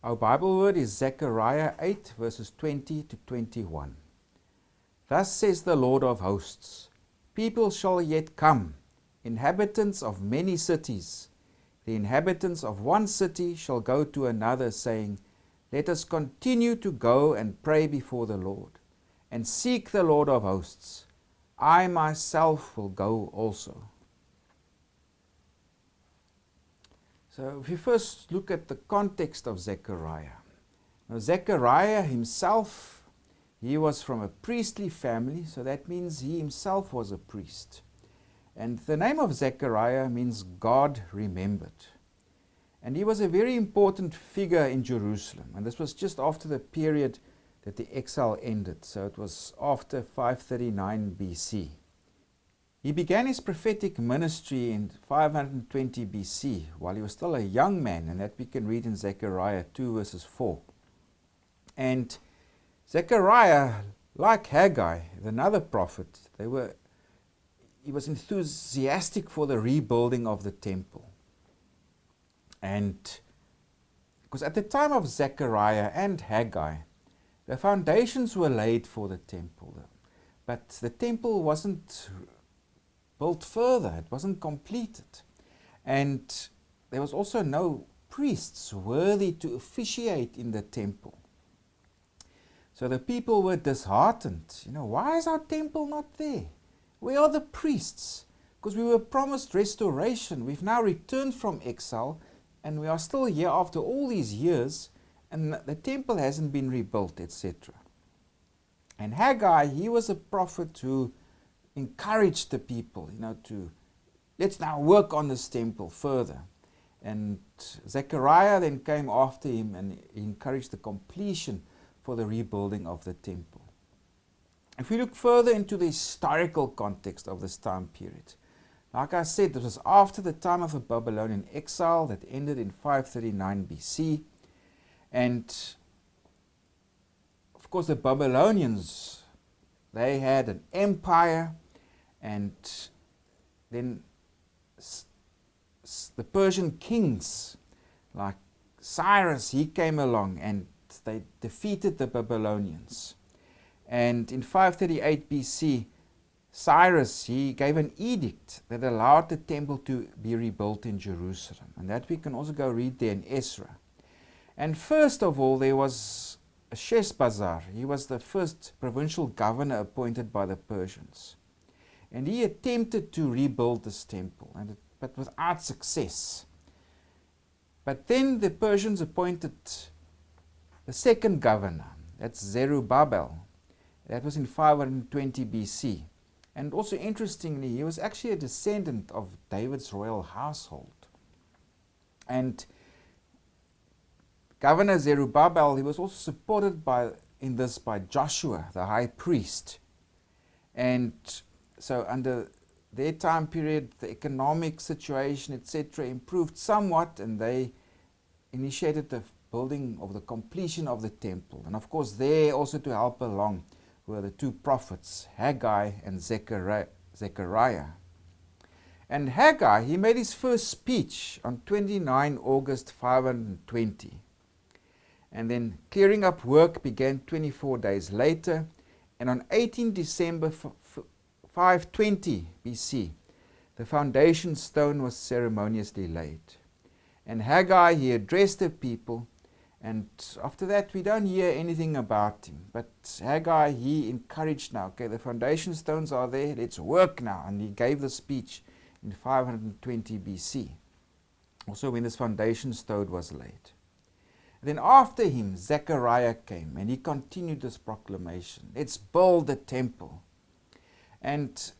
Our Bible word is Zechariah 8 verses 20 to 21. Thus says the Lord of hosts, people shall yet come, inhabitants of many cities. The inhabitants of one city shall go to another, saying, let us continue to go and pray before the Lord, and seek the Lord of hosts. I myself will go also. So if you first look at the context of Zechariah. Now Zechariah himself, he was from a priestly family, so that means he himself was a priest. And the name of Zechariah means God remembered. And he was a very important figure in Jerusalem. And this was just after the period that the exile ended. So it was after 539 BC. He began his prophetic ministry in 520 BC while he was still a young man. And that we can read in Zechariah 2 verses 4. And Zechariah, like Haggai, another prophet, he was enthusiastic for the rebuilding of the temple. And because at the time of Zechariah and Haggai, the foundations were laid for the temple. But the temple wasn't built further, it wasn't completed. And there was also no priests worthy to officiate in the temple. So the people were disheartened. Why is our temple not there? Where are the priests? Because we were promised restoration. We've now returned from exile, and we are still here after all these years, and the temple hasn't been rebuilt, etc. And Haggai, he was a prophet who encouraged the people, let's now work on this temple further. And Zechariah then came after him and he encouraged the completion for the rebuilding of the temple. If we look further into the historical context of this time period, like I said, this was after the time of the Babylonian exile that ended in 539 BC. And of course the Babylonians, they had an empire, and then the Persian kings like Cyrus, he came along and they defeated the Babylonians. And in 538 BC, Cyrus, he gave an edict that allowed the temple to be rebuilt in Jerusalem. And that we can also go read there in Ezra. And first of all, there was Sheshbazzar. He was the first provincial governor appointed by the Persians. And he attempted to rebuild this temple, but without success. But then the Persians appointed the second governor, that's Zerubbabel. That was in 520 BC. And also interestingly, he was actually a descendant of David's royal household. And Governor Zerubbabel, he was also supported in this by Joshua, the high priest. And so under their time period, the economic situation, etc., improved somewhat, and they initiated the building of the completion of the temple. And of course, there also to help along were the two prophets, Haggai and Zechariah. And Haggai, he made his first speech on 29 August 520. And then clearing up work began 24 days later. And on 18 December 520 BC, the foundation stone was ceremoniously laid. And Haggai, he addressed the people. And after that, we don't hear anything about him. But Haggai, he encouraged now, okay, the foundation stones are there, let's work now. And he gave the speech in 520 BC, also when this foundation stone was laid. Then after him, Zechariah came, and he continued this proclamation. Let's build the temple. And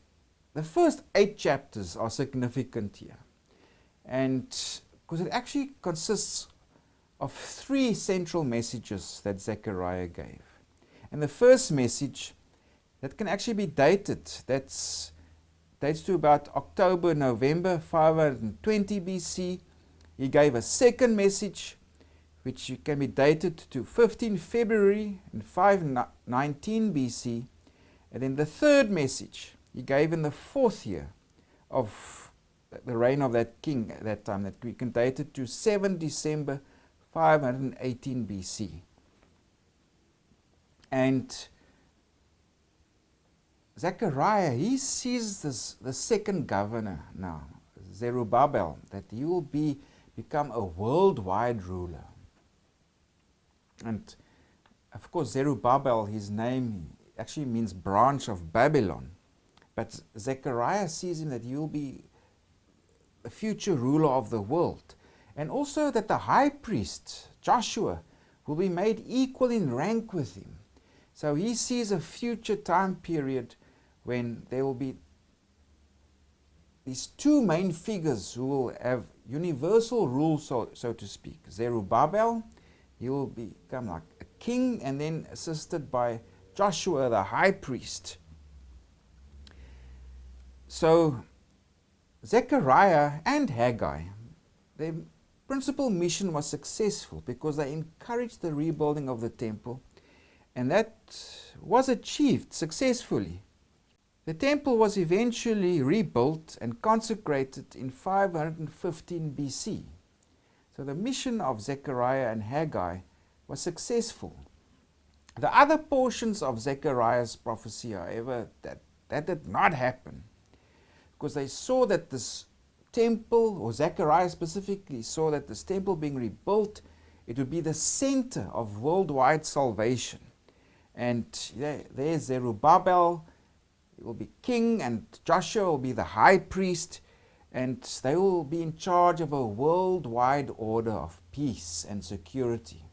the first 8 chapters are significant here. And because it actually consists of 3 central messages that Zechariah gave. And the first message, that can actually be dated, dates to about October, November 520 BC. He gave a second message, which can be dated to 15 February in 519 BC. And then the third message he gave in the 4th year of the reign of that king at that time, that we can date it to 7 December 518 BC. And Zechariah, he sees the second governor now, Zerubbabel, that he will become a worldwide ruler. And of course, Zerubbabel, his name actually means branch of Babylon. But Zechariah sees him that he will be a future ruler of the world. And also that the high priest, Joshua, will be made equal in rank with him. So he sees a future time period when there will be these two main figures who will have universal rule, so to speak. Zerubbabel, he will become like a king, and then assisted by Joshua, the high priest. So Zechariah and Haggai, their principal mission was successful because they encouraged the rebuilding of the temple, and that was achieved successfully. The temple was eventually rebuilt and consecrated in 515 BC. So the mission of Zechariah and Haggai was successful. The other portions of Zechariah's prophecy, however, that did not happen, because they saw that this temple, or Zechariah specifically saw that this temple being rebuilt, it would be the center of worldwide salvation. And there's Zerubbabel, he will be king, and Joshua will be the high priest, and they will be in charge of a worldwide order of peace and security.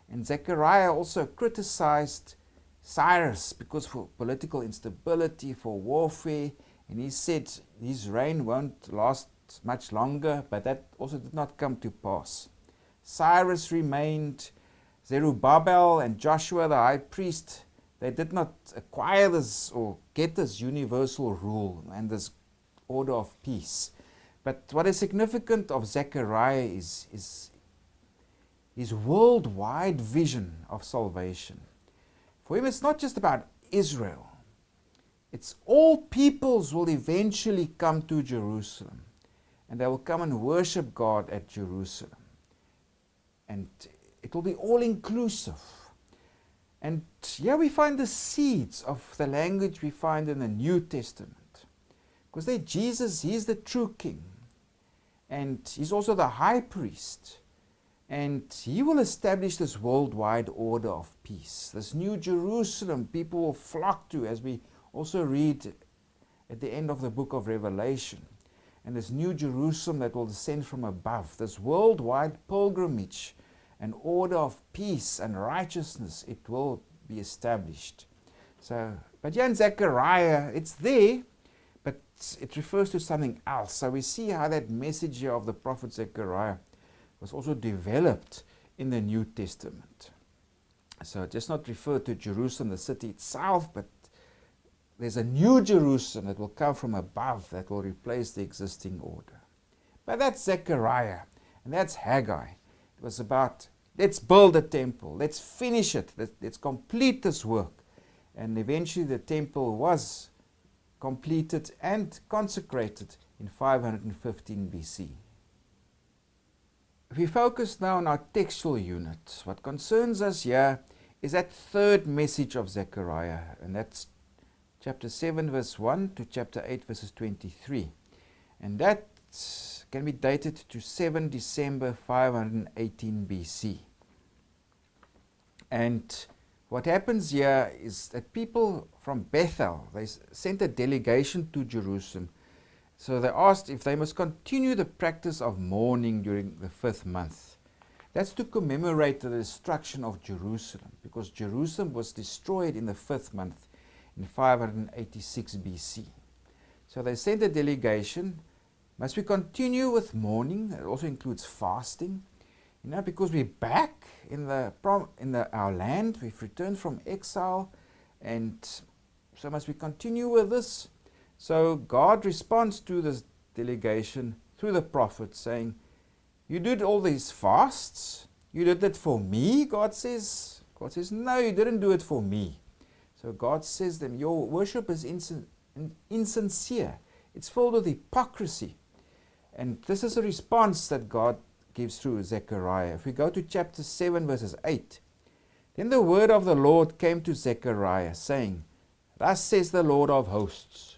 And Zechariah also criticized Cyrus because for political instability, for warfare, and he said his reign won't last much longer, but that also did not come to pass. Cyrus remained. Zerubbabel and Joshua the high priest, they did not acquire this or get this universal rule and this order of peace. But what is significant of Zechariah is his worldwide vision of salvation. For him, it's not just about Israel. It's all peoples will eventually come to Jerusalem, and they will come and worship God at Jerusalem. And it will be all-inclusive. And here we find the seeds of the language we find in the New Testament. Because there Jesus, he's the true king. And he's also the high priest. And he will establish this worldwide order of peace. This new Jerusalem people will flock to, as we also read at the end of the book of Revelation. And this new Jerusalem that will descend from above. This worldwide pilgrimage, an order of peace and righteousness, it will be established. So, but here in Zechariah, it's there, but it refers to something else. So we see how that message here of the prophet Zechariah was also developed in the New Testament. So it does not refer to Jerusalem, the city itself, but there's a new Jerusalem that will come from above that will replace the existing order. But that's Zechariah, and that's Haggai. It was about, let's build a temple, let's finish it, let's complete this work. And eventually the temple was completed and consecrated in 515 BC. If we focus now on our textual unit, what concerns us here is that third message of Zechariah, and that's chapter 7 verse 1 to chapter 8 verses 23. And that can be dated to 7 December 518 BC. And what happens here is that people from Bethel, they sent a delegation to Jerusalem. So they asked if they must continue the practice of mourning during the 5th month. That's to commemorate the destruction of Jerusalem, because Jerusalem was destroyed in the 5th month in 586 BC. So they sent a delegation. Must we continue with mourning? That also includes fasting. You know, because we're back in our land. We've returned from exile. And so must we continue with this? So God responds to this delegation through the prophet saying, you did all these fasts. You did it for me, God says. God says, no, you didn't do it for me. So God says to them, your worship is insincere. It's filled with hypocrisy. And this is a response that God gives through Zechariah. If we go to chapter 7, verses 8, then the word of the Lord came to Zechariah, saying, Thus says the Lord of hosts,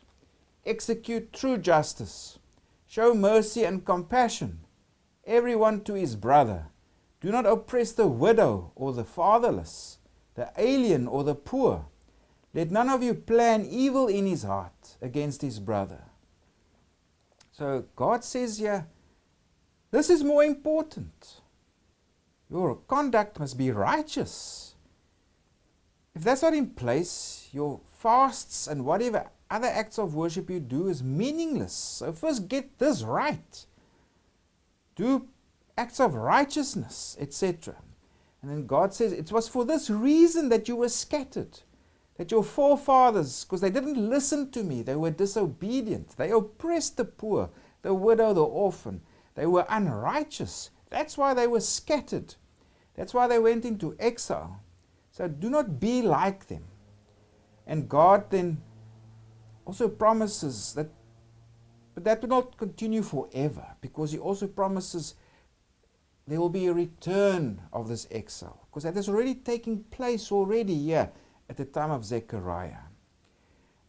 execute true justice, show mercy and compassion, everyone to his brother. Do not oppress the widow or the fatherless, the alien or the poor. Let none of you plan evil in his heart against his brother. So God says here, this is more important. Your conduct must be righteous. If that's not in place, your fasts and whatever other acts of worship you do is meaningless. So first get this right. Do acts of righteousness, etc. And then God says, it was for this reason that you were scattered. That your forefathers, because they didn't listen to me, they were disobedient. They oppressed the poor, the widow, the orphan. They were unrighteous. That's why they were scattered. That's why they went into exile. So do not be like them. And God then also promises that, but that will not continue forever, because He also promises there will be a return of this exile, because that is already taking place already here at the time of Zechariah.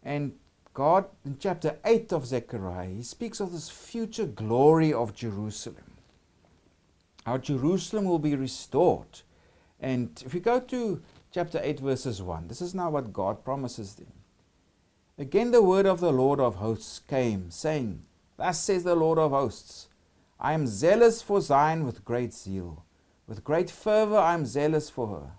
And God, in chapter 8 of Zechariah, He speaks of this future glory of Jerusalem. How Jerusalem will be restored. And if we go to chapter 8 verses 1, this is now what God promises them. Again the word of the Lord of hosts came, saying, Thus says the Lord of hosts, I am zealous for Zion with great zeal. With great fervor I am zealous for her.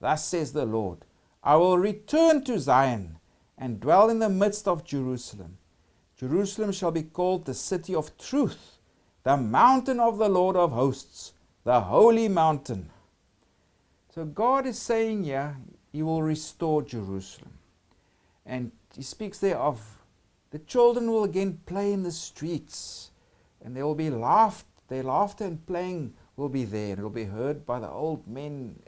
Thus says the Lord, I will return to Zion and dwell in the midst of Jerusalem. Jerusalem shall be called the city of truth, the mountain of the Lord of hosts, the holy mountain. So God is saying here, He will restore Jerusalem. And He speaks there of the children will again play in the streets, and there will be their laughter and playing will be there, and it will be heard by the old men,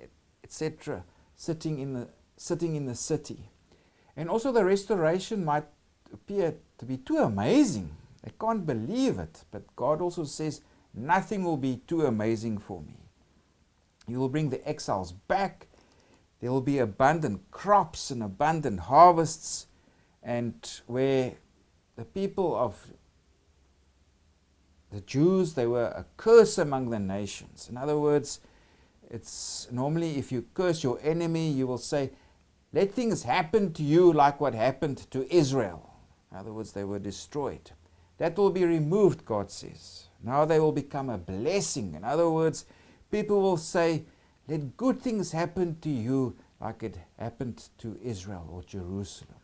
etc., sitting in the city. And also the restoration might appear to be too amazing. They can't believe it, but God also says, nothing will be too amazing for me. He will bring the exiles back. There will be abundant crops and abundant harvests, and where the people of the Jews, they were a curse among the nations. In other words, it's normally if you curse your enemy, you will say, let things happen to you like what happened to Israel. In other words, they were destroyed. That will be removed, God says. Now they will become a blessing. In other words, people will say, let good things happen to you like it happened to Israel or Jerusalem.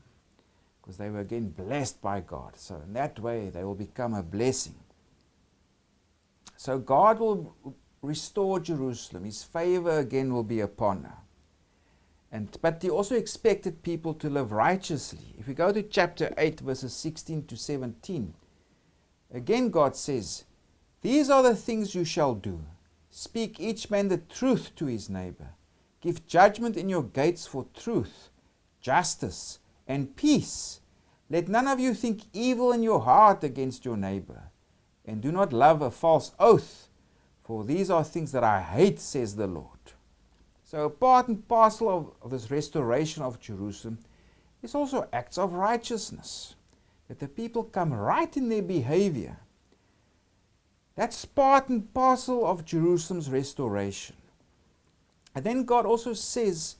Because they were again blessed by God. So in that way, they will become a blessing. So God will restore Jerusalem. His favor again will be upon her. But He also expected people to live righteously. If we go to chapter 8, verses 16 to 17, again God says, These are the things you shall do. Speak each man the truth to his neighbor. Give judgment in your gates for truth, justice, and peace. Let none of you think evil in your heart against your neighbor. And do not love a false oath, for these are things that I hate, says the Lord. So a part and parcel of this restoration of Jerusalem is also acts of righteousness. That the people come right in their behavior. That's part and parcel of Jerusalem's restoration. And then God also says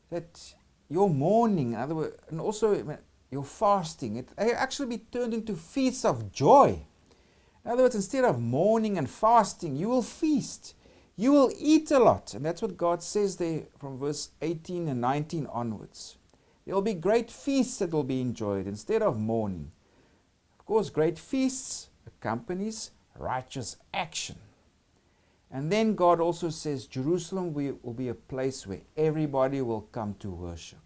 that your mourning, in other words, and also your fasting, it actually be turned into feasts of joy. In other words, instead of mourning and fasting, you will feast. You will eat a lot. And that's what God says there from verse 18 and 19 onwards. There will be great feasts that will be enjoyed instead of mourning. Of course, great feasts accompanies righteous action. And then God also says Jerusalem will be a place where everybody will come to worship.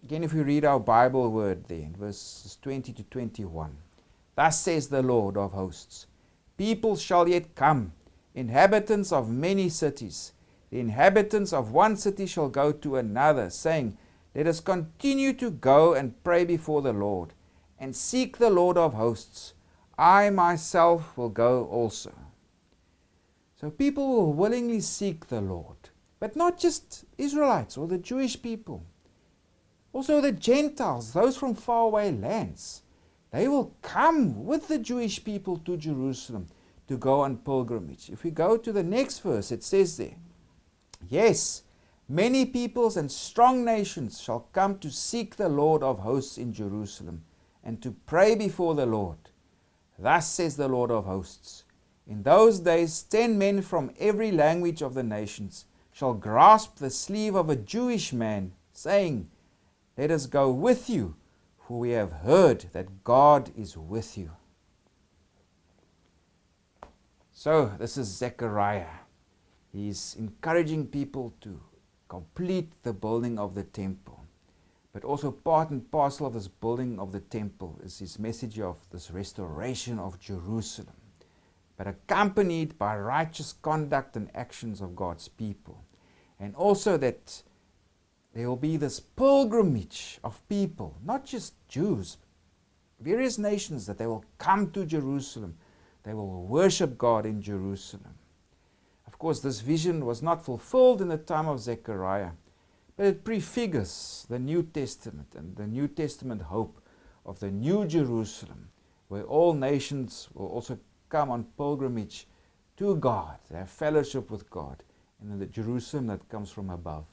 Again, if we read our Bible word there in verses 20 to 21. Thus says the Lord of hosts, people shall yet come, inhabitants of many cities. The inhabitants of one city shall go to another, saying, Let us continue to go and pray before the Lord, and seek the Lord of hosts. I myself will go also. So people will willingly seek the Lord. But not just Israelites or the Jewish people. Also the Gentiles, those from faraway lands. They will come with the Jewish people to Jerusalem to go on pilgrimage. If we go to the next verse, it says there, yes, many peoples and strong nations shall come to seek the Lord of hosts in Jerusalem and to pray before the Lord. Thus says the Lord of hosts, in those days 10 men from every language of the nations shall grasp the sleeve of a Jewish man, saying, let us go with you, for we have heard that God is with you. So this is Zechariah. He's encouraging people to complete the building of the temple. But also part and parcel of this building of the temple is his message of this restoration of Jerusalem, but accompanied by righteous conduct and actions of God's people. And also that there will be this pilgrimage of people, not just Jews, various nations, that they will come to Jerusalem. They will worship God in Jerusalem. Of course, this vision was not fulfilled in the time of Zechariah, but it prefigures the New Testament and the New Testament hope of the New Jerusalem, where all nations will also come on pilgrimage to God, to have fellowship with God, and in the Jerusalem that comes from above.